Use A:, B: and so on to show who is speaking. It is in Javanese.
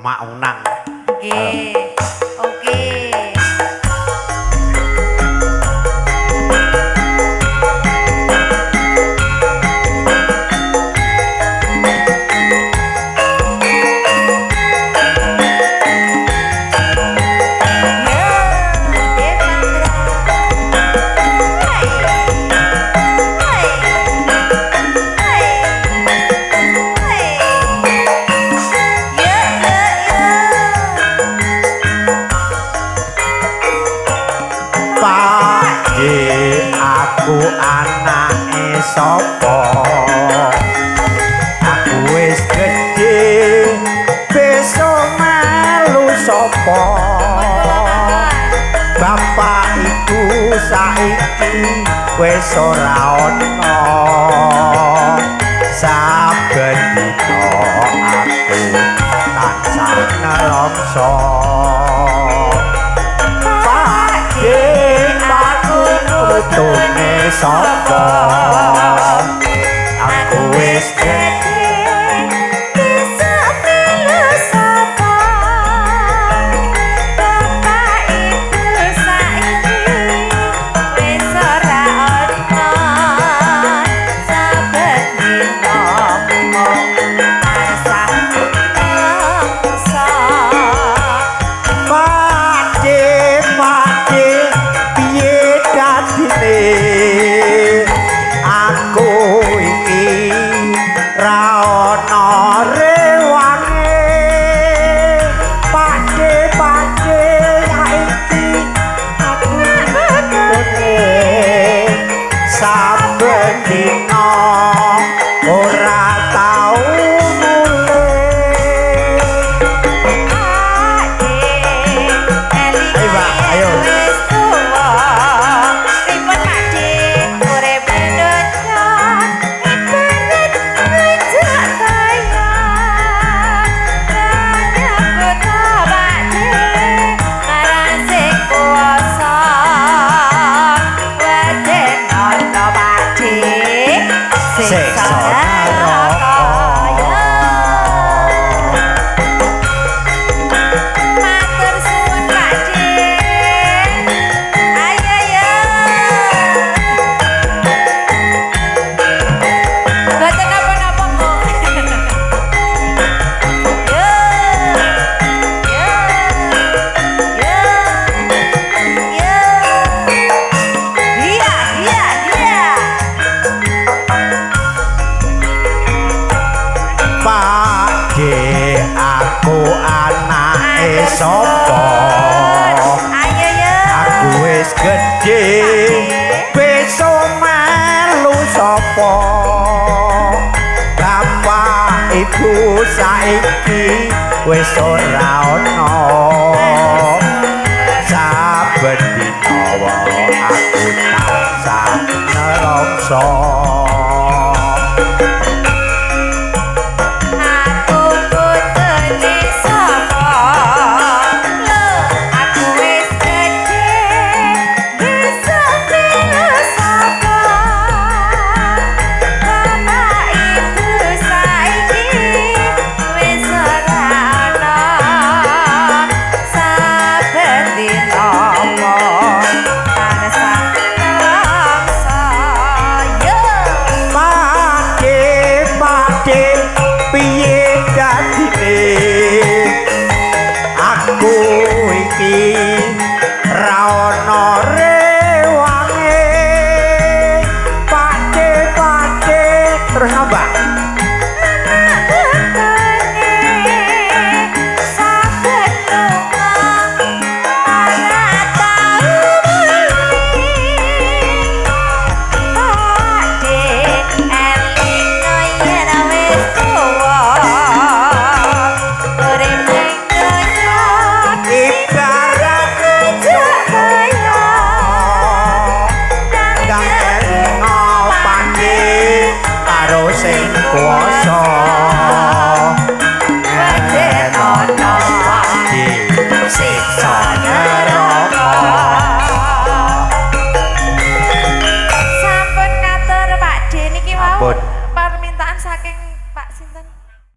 A: Mak Unang.
B: Nggih. Oke.
A: Aku anake sapa aku wis gedhe besok melu sapa bapak iku saiki wis ora ana saben dina aku tansah nelongso Tune sapa aku wis gedhe
B: bisa melu sapa bapak ibu saiki wis ora ana saben dina tansah nelongso
A: Pakde piye dadine aku iki ra ana rewange pakde saiki aku gedhe saben dina ora tau aku anake sapa aku wis gedhe besok melu sapa bapak ibu saiki wis ora ana saben dina aku tansah nelongso piye dadine aku iki